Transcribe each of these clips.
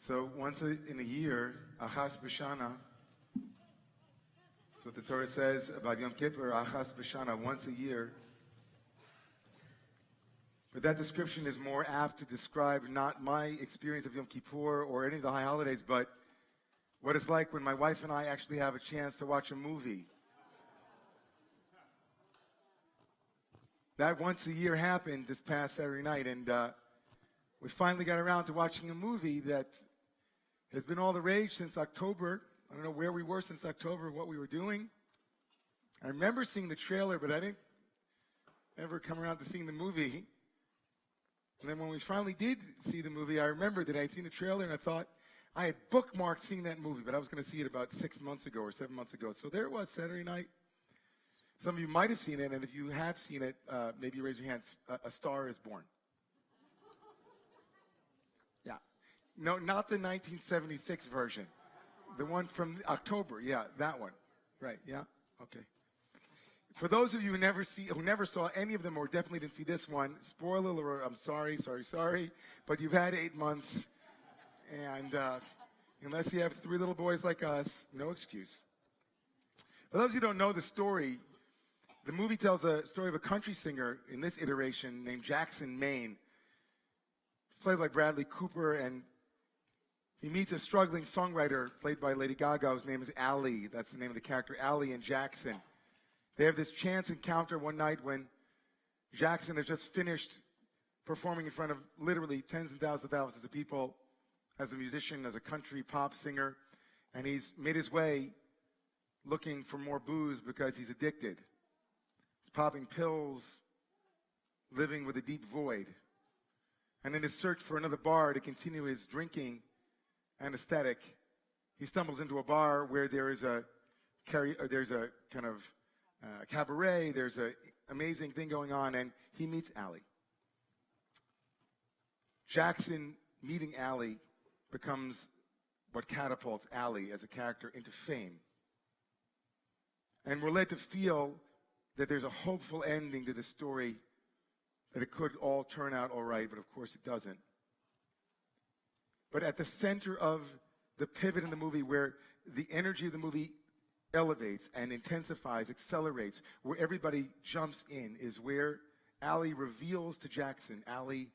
So once in a year, Achas B'Shana, that's what the Torah says about Yom Kippur, Achas B'Shana, once a year. But that description is more apt to describe not my experience of Yom Kippur or any of the high holidays, but what it's like when my wife and I actually have a chance to watch a movie. That once a year happened this past Saturday night, and we finally got around to watching a movie that has been all the rage since October. I don't know where we were since October, what we were doing. I remember seeing the trailer, but I didn't ever come around to seeing the movie. And then when we finally did see the movie, I remembered that I had seen the trailer, and I thought I had bookmarked seeing that movie, but I was going to see it about 6 months ago or 7 months ago. So there it was, Saturday night. Some of you might have seen it, and if you have seen it, maybe raise your hands. A Star is Born. Yeah. No, not the 1976 version. The one from October. Yeah, that one. Right, yeah? Okay. For those of you who never saw any of them or definitely didn't see this one, spoiler alert, I'm sorry, but you've had 8 months, and unless you have 3 little boys like us, no excuse. For those of you who don't know the story, the movie tells a story of a country singer in this iteration named Jackson Maine. He's played by Bradley Cooper, and he meets a struggling songwriter played by Lady Gaga, whose name is Allie. That's the name of the character, Allie and Jackson. They have this chance encounter one night when Jackson has just finished performing in front of literally tens and thousands of people as a musician, as a country pop singer, and he's made his way looking for more booze because he's addicted. He's popping pills, living with a deep void. And in his search for another bar to continue his drinking and aesthetic, he stumbles into a bar where there's a kind of cabaret, there's an amazing thing going on, and he meets Allie. Jackson meeting Allie becomes what catapults Allie as a character into fame. And we're led to feel that there's a hopeful ending to the story, that it could all turn out all right, but of course it doesn't. But at the center of the pivot in the movie, where the energy of the movie elevates and intensifies, accelerates, where everybody jumps in, is where Allie reveals to Jackson, Allie,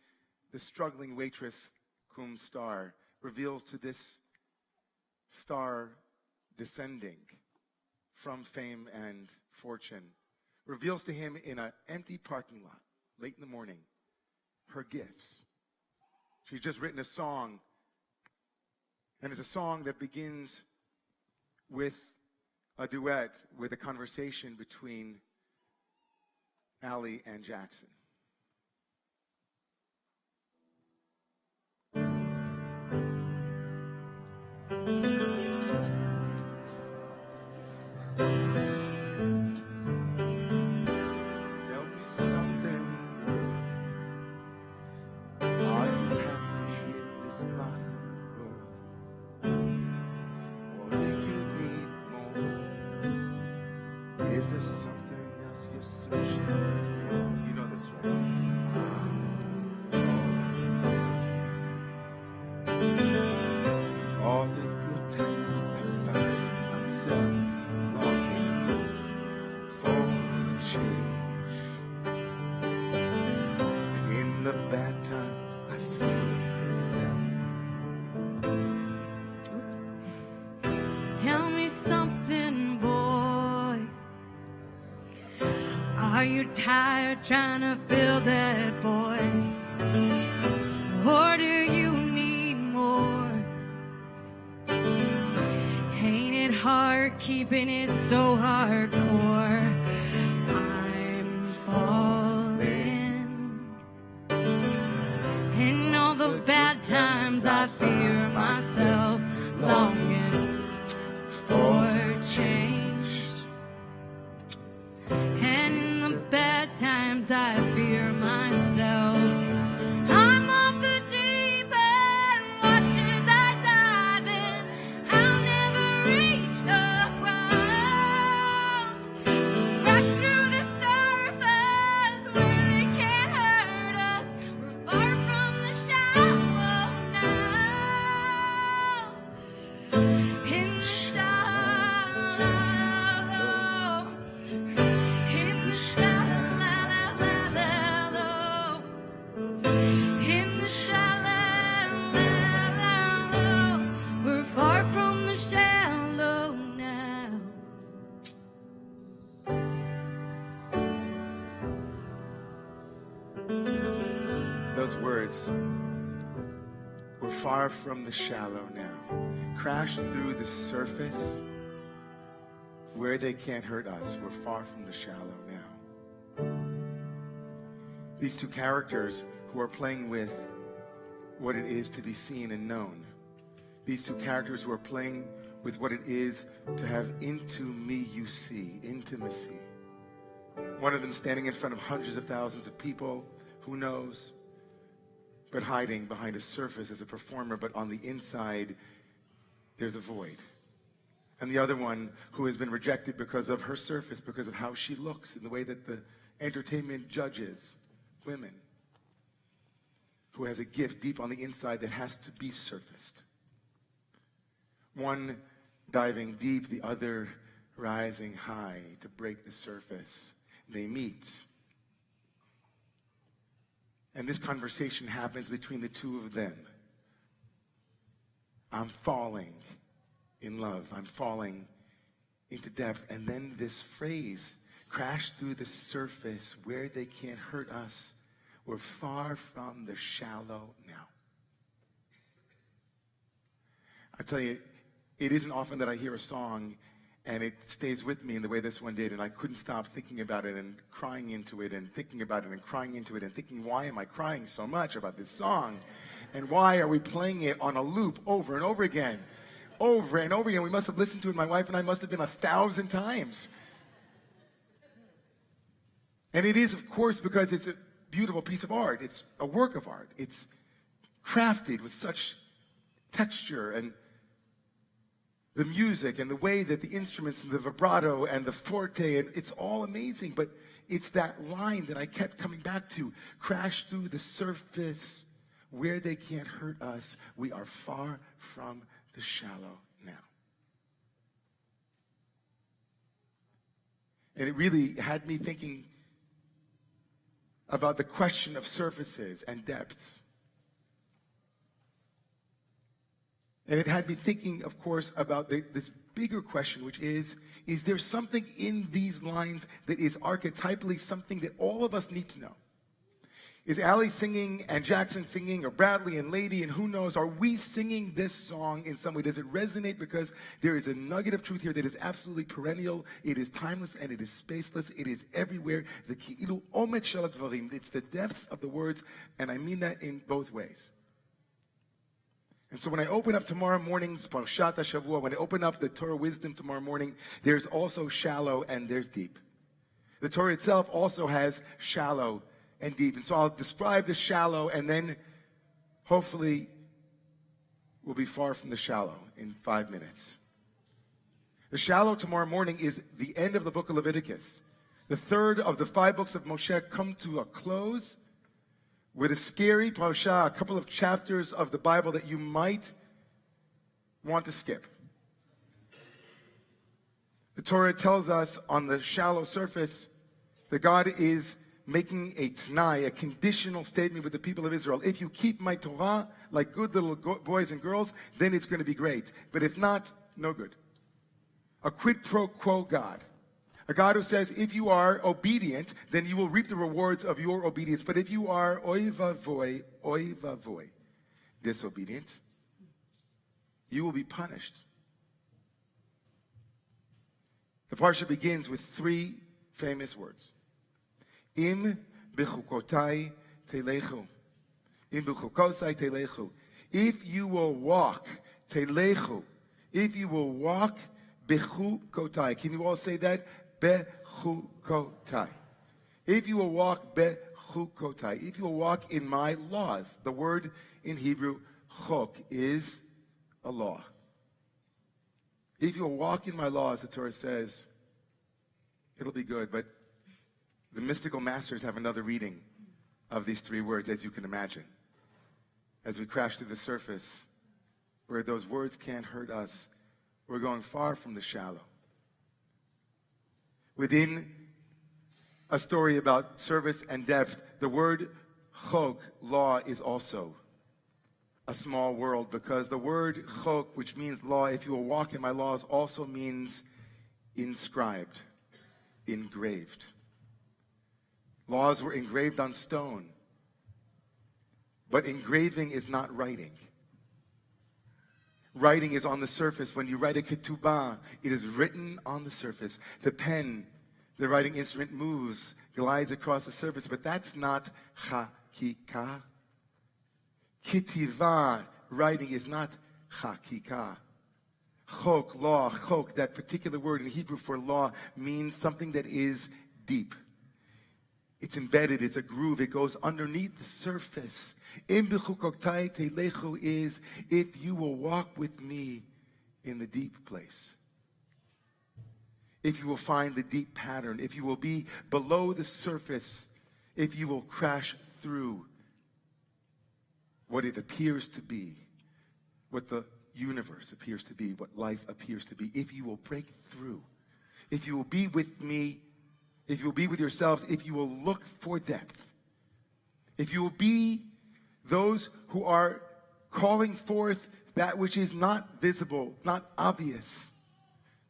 the struggling waitress cum star, reveals to this star descending from fame and fortune, reveals to him in an empty parking lot, late in the morning, her gifts. She's just written a song, and it's a song that begins with a duet, with a conversation between Allie and Jackson. Is there something else you're searching for? You know this, right? All the good times I find myself longing for change. And in the bad times I feel myself. Oops. Tell me something, boy. Are you tired trying to fill that void? Or do you need more? Ain't it hard keeping it so hardcore? I'm falling. In all the bad times I fear myself, longing for change. And in the bad times I fear myself. I'm off the deep end, watch as I dive in. I'll never reach the ground. Crash through the surface where they can't hurt us. We're far from the shallow now. those words, we're far from the shallow now. Crash through the surface where they can't hurt us. We're far from the shallow now. These two characters who are playing with what it is to be seen and known. These two characters who are playing with what it is to have into me you see, intimacy. One of them standing in front of hundreds of thousands of people, who knows, but hiding behind a surface as a performer, but on the inside, there's a void. And the other one who has been rejected because of her surface, because of how she looks, in the way that the entertainment judges women, who has a gift deep on the inside that has to be surfaced. One diving deep, the other rising high to break the surface. They meet. And this conversation happens between the two of them. I'm falling in love. I'm falling into depth. And then this phrase, crash through the surface where they can't hurt us. We're far from the shallow now. I tell you, it isn't often that I hear a song and it stays with me in the way this one did, and I couldn't stop thinking about it and crying into it and thinking about it and crying into it and thinking, why am I crying so much about this song? And why are we playing it on a loop over and over again? Over and over again. We must have listened to it, my wife and I must have been 1,000 times. And it is, of course, because it's a beautiful piece of art. It's a work of art. It's crafted with such texture, and the music and the way that the instruments and the vibrato and the forte, and it's all amazing, but it's that line that I kept coming back to. Crash through the surface where they can't hurt us. We are far from the shallow now. And it really had me thinking about the question of surfaces and depths. And it had me thinking, of course, about this bigger question, which is there something in these lines that is archetypally something that all of us need to know? Is Allie singing and Jackson singing, or Bradley and Lady, and who knows, are we singing this song in some way? Does it resonate? Because there is a nugget of truth here that is absolutely perennial, it is timeless, and it is spaceless, it is everywhere. The ki'ilu omek shel hadvarim, it's the depths of the words, and I mean that in both ways. And so when I open up tomorrow morning's Parshat HaShavua, when I open up the Torah wisdom tomorrow morning, there's also shallow and there's deep. The Torah itself also has shallow and deep. And so I'll describe the shallow, and then hopefully we'll be far from the shallow in 5 minutes. The shallow tomorrow morning is the end of the book of Leviticus. The third of the 5 books of Moshe come to a close with a scary parasha, a couple of chapters of the Bible that you might want to skip. The Torah tells us on the shallow surface that God is making a t'nai, a conditional statement with the people of Israel. If you keep my Torah like good little boys and girls, then it's going to be great. But if not, no good. A quid pro quo God. A God who says, if you are obedient, then you will reap the rewards of your obedience. But if you are oy vavoy, disobedient, you will be punished. The parsha begins with 3 famous words. Im b'chukotai telechu. Im b'chukosai telechu. If you will walk, telechu. If you will walk, b'chukotai. Can you all say that? Bechukotai. If you will walk bechukotai, if you will walk in my laws, the word in Hebrew, chok, is a law. If you will walk in my laws, the Torah says, it'll be good. But the mystical masters have another reading of these 3 words, as you can imagine. As we crash through the surface, where those words can't hurt us, we're going far from the shallow. Within a story about service and depth, the word chok, law, is also a small world, because the word chok, which means law, if you will walk in my laws, also means inscribed, engraved. Laws were engraved on stone. But engraving is not writing. Writing is on the surface. When you write a ketubah, it is written on the surface. The pen, the writing instrument moves, glides across the surface, but that's not chakika. Kitiva, writing, is not chakika. Chok, law, chok, that particular word in Hebrew for law means something that is deep. It's embedded, it's a groove, it goes underneath the surface. Im b'chukoktai telechu is, if you will walk with me in the deep place. If you will find the deep pattern, if you will be below the surface, if you will crash through what it appears to be, what the universe appears to be, what life appears to be, if you will break through, if you will be with me, if you will be with yourselves, if you will look for depth, if you will be those who are calling forth that which is not visible, not obvious,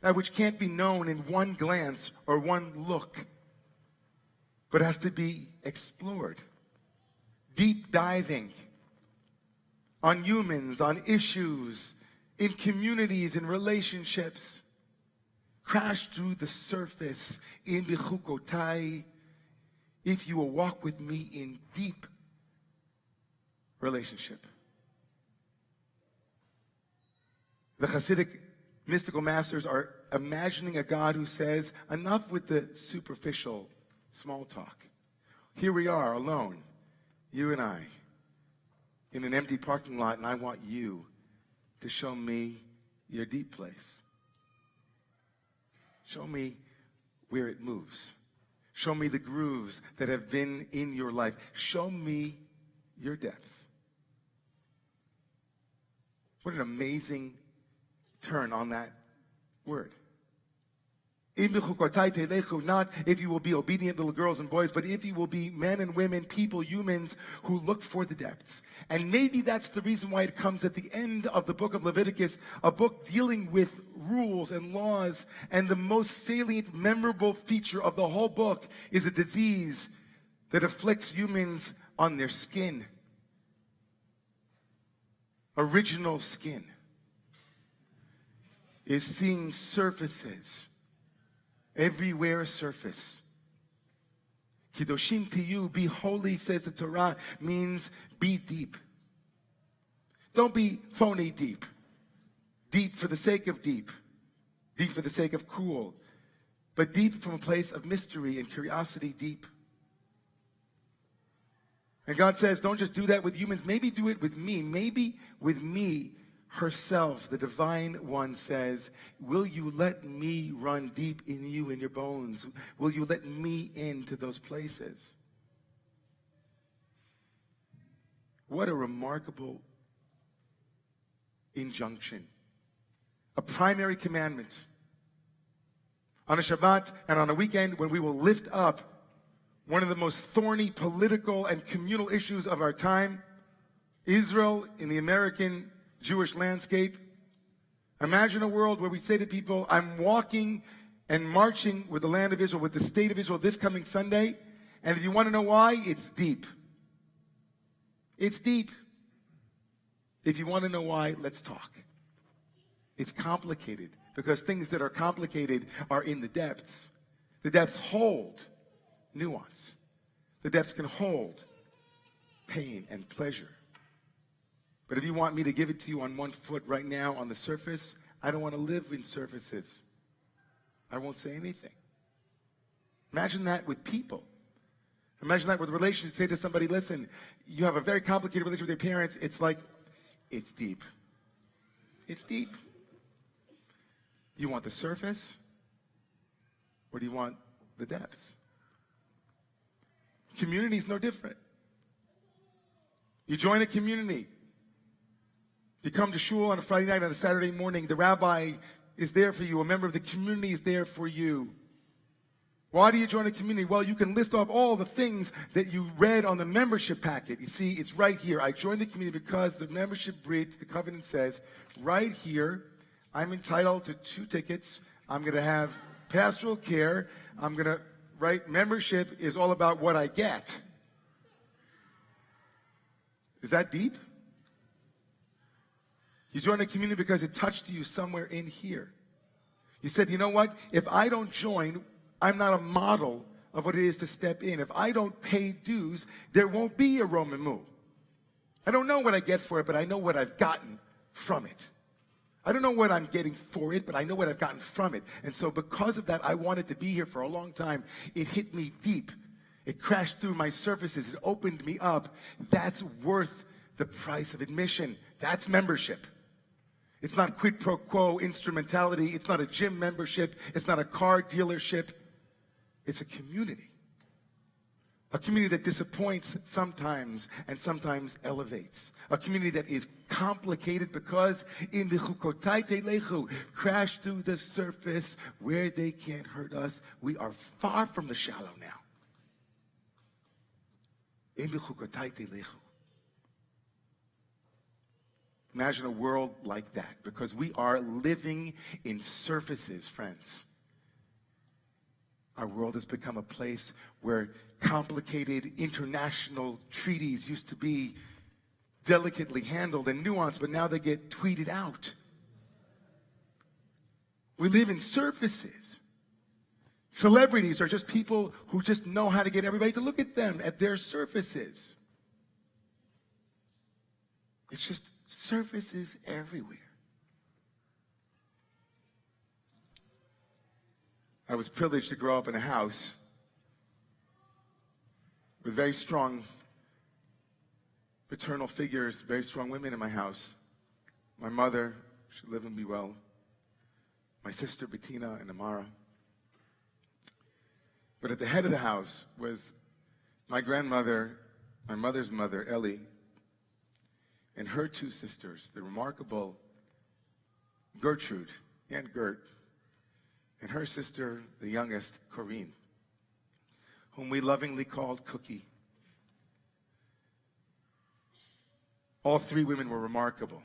that which can't be known in one glance or one look, but has to be explored. Deep diving on humans, on issues, in communities, in relationships. Crash through the surface in bichukotai, if you will walk with me in deep relationship. The Hasidic mystical masters are imagining a God who says, enough with the superficial small talk. Here we are alone, you and I, in an empty parking lot, and I want you to show me your deep place. Show me where it moves. Show me the grooves that have been in your life. Show me your depth. What an amazing turn on that word. Not if you will be obedient little girls and boys, but if you will be men and women, people, humans who look for the depths. And maybe that's the reason why it comes at the end of the book of Leviticus, a book dealing with rules and laws. And the most salient, memorable feature of the whole book is a disease that afflicts humans on their skin. Original skin is seeing surfaces. Everywhere a surface. Kiddushim to you, be holy, says the Torah, means be deep. Don't be phony deep. Deep for the sake of deep. Deep for the sake of cool. But deep from a place of mystery and curiosity deep. And God says, don't just do that with humans. Maybe do it with me. Maybe with me herself, the Divine One says, will you let me run deep in you, in your bones? Will you let me into those places? What a remarkable injunction. A primary commandment. On a Shabbat and on a weekend when we will lift up one of the most thorny political and communal issues of our time, Israel in the American Jewish landscape. Imagine a world where we say to people, I'm walking and marching with the land of Israel, with the state of Israel this coming Sunday. And if you want to know why, it's deep. It's deep. If you want to know why, let's talk. It's complicated because things that are complicated are in the depths. The depths hold nuance. The depths can hold pain and pleasure. But if you want me to give it to you on one foot right now on the surface, I don't want to live in surfaces. I won't say anything. Imagine that with people. Imagine that with relationships. Say to somebody, listen, you have a very complicated relationship with your parents. It's like, it's deep. It's deep. You want the surface? Or do you want the depths? Community is no different. You join a community. You come to shul on a Friday night, on a Saturday morning, the rabbi is there for you. A member of the community is there for you. Why do you join a community? Well, you can list off all the things that you read on the membership packet. You see, it's right here. I joined the community because the membership brit, the covenant says, right here, I'm entitled to 2 tickets. I'm going to have pastoral care. I'm going to, right, membership is all about what I get. Is that deep? You joined a community because it touched you somewhere in here. You said, you know what? If I don't join, I'm not a model of what it is to step in. If I don't pay dues, there won't be a Roman move. I don't know what I get for it, but I know what I've gotten from it. I don't know what I'm getting for it, but I know what I've gotten from it. And so because of that, I wanted to be here for a long time. It hit me deep. It crashed through my surfaces. It opened me up. That's worth the price of admission. That's membership. It's not quid pro quo instrumentality. It's not a gym membership. It's not a car dealership. It's a community. A community that disappoints sometimes and sometimes elevates. A community that is complicated because in the chukotai telechu, crash through the surface where they can't hurt us. We are far from the shallow now. In the chukotai telechu. Imagine a world like that, because we are living in surfaces, friends. Our world has become a place where complicated international treaties used to be delicately handled and nuanced, but now they get tweeted out. We live in surfaces. Celebrities are just people who just know how to get everybody to look at them, at their surfaces. It's just surfaces everywhere. I was privileged to grow up in a house with very strong paternal figures, very strong women in my house. My mother, she lived and be well. My sister Bettina and Amara. But at the head of the house was my grandmother, my mother's mother, Ellie, and her two sisters, the remarkable Gertrude, Aunt Gert, and her sister, the youngest, Corinne, whom we lovingly called Cookie. All three women were remarkable.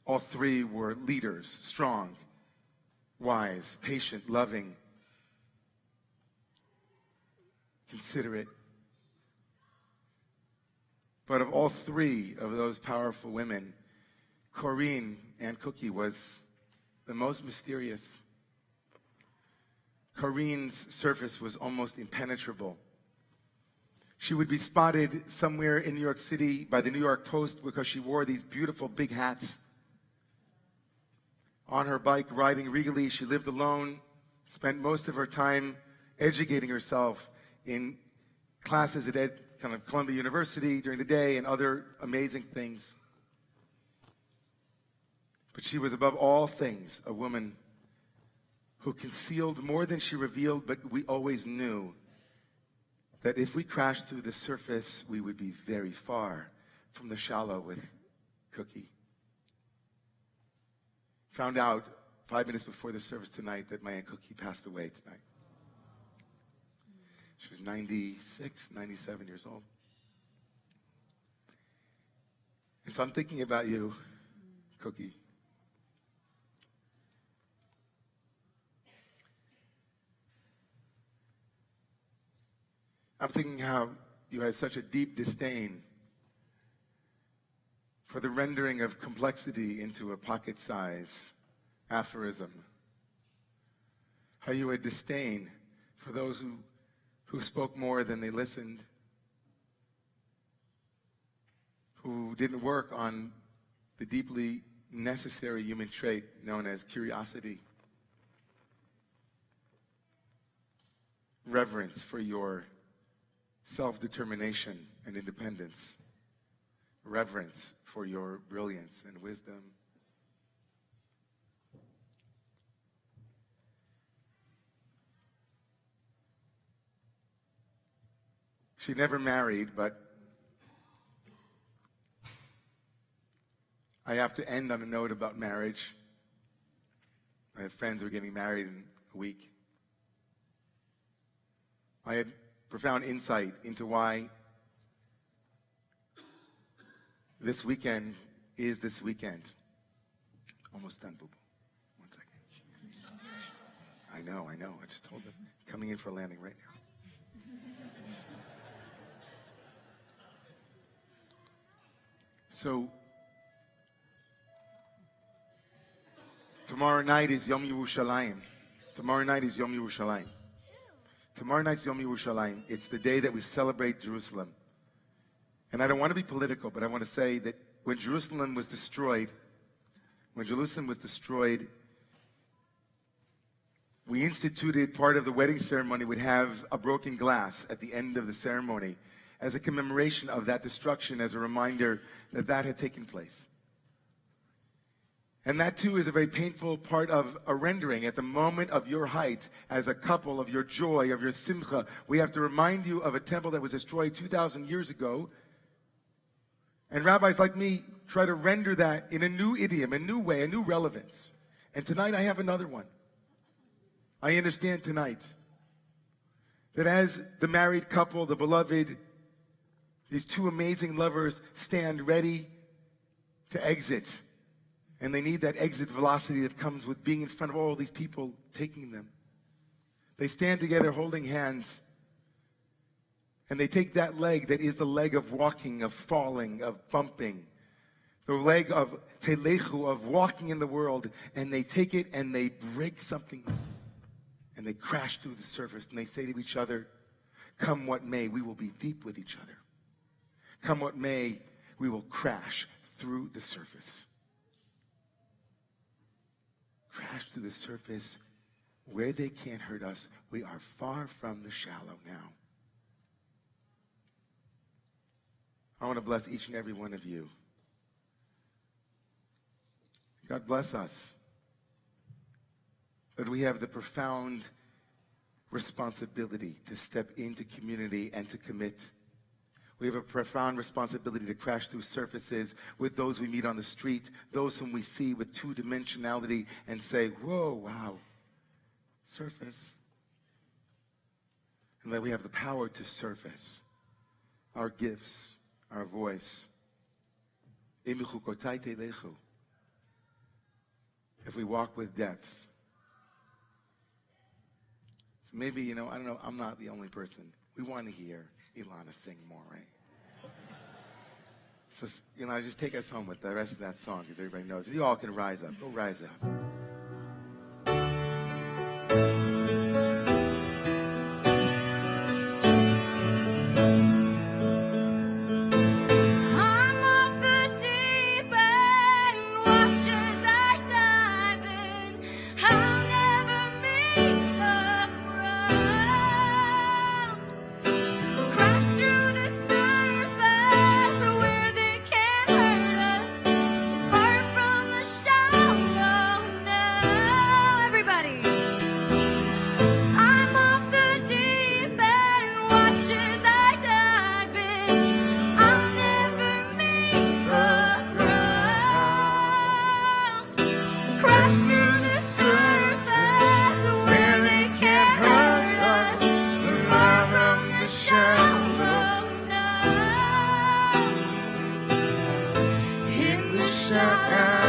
All three were leaders, strong, wise, patient, loving, considerate. But of all three of those powerful women, Corinne, Aunt Cookie, was the most mysterious. Corinne's surface was almost impenetrable. She would be spotted somewhere in New York City by the New York Post because she wore these beautiful big hats. On her bike, riding regally, she lived alone, spent most of her time educating herself in classes at Columbia University during the day and other amazing things. But she was above all things a woman who concealed more than she revealed, but we always knew that if we crashed through the surface, we would be very far from the shallow with Cookie. Found out 5 minutes before the service tonight that my Aunt Cookie passed away tonight. She was 96, 97 years old. And so I'm thinking about you, Cookie. I'm thinking how you had such a deep disdain for the rendering of complexity into a pocket-size aphorism. How you had disdain for those who spoke more than they listened, who didn't work on the deeply necessary human trait known as curiosity. Reverence for your self-determination and independence. Reverence for your brilliance and wisdom. She never married, but I have to end on a note about marriage. I have friends who are getting married in a week. I had profound insight into why this weekend is this weekend. Almost done, boo-boo. 1 second. I know. I just told them. Coming in for a landing right now. So, tomorrow night is Yom Yerushalayim. Tomorrow night is Yom Yerushalayim. Tomorrow night's Yom Yerushalayim. It's the day that we celebrate Jerusalem. And I don't want to be political, but I want to say that when Jerusalem was destroyed, we instituted part of the wedding ceremony would have a broken glass at the end of the ceremony as a commemoration of that destruction, as a reminder that that had taken place. And that too is a very painful part of a rendering. At the moment of your height, as a couple, of your joy, of your simcha, we have to remind you of a temple that was destroyed 2,000 years ago. And rabbis like me try to render that in a new idiom, a new way, a new relevance. And tonight I have another one. I understand tonight that as the married couple, the beloved, these two amazing lovers stand ready to exit. And they need that exit velocity that comes with being in front of all these people taking them. They stand together holding hands. And they take that leg that is the leg of walking, of falling, of bumping. The leg of telechu, of walking in the world. And they take it and they break something. And they crash through the surface. And they say to each other, come what may, we will be deep with each other. Come what may, we will crash through the surface. Crash through the surface where they can't hurt us. We are far from the shallow now. I want to bless each and every one of you. God bless us that we have the profound responsibility to step into community and to commit. We have a profound responsibility to crash through surfaces with those we meet on the street, those whom we see with two-dimensionality, and say, whoa, wow, surface. And that we have the power to surface our gifts, our voice. If we walk with depth. So maybe, I don't know, I'm not the only person. We want to hear Ilana sing more, right? So, just take us home with the rest of that song, because everybody knows. If you all can rise up, go rise up. In the shadow.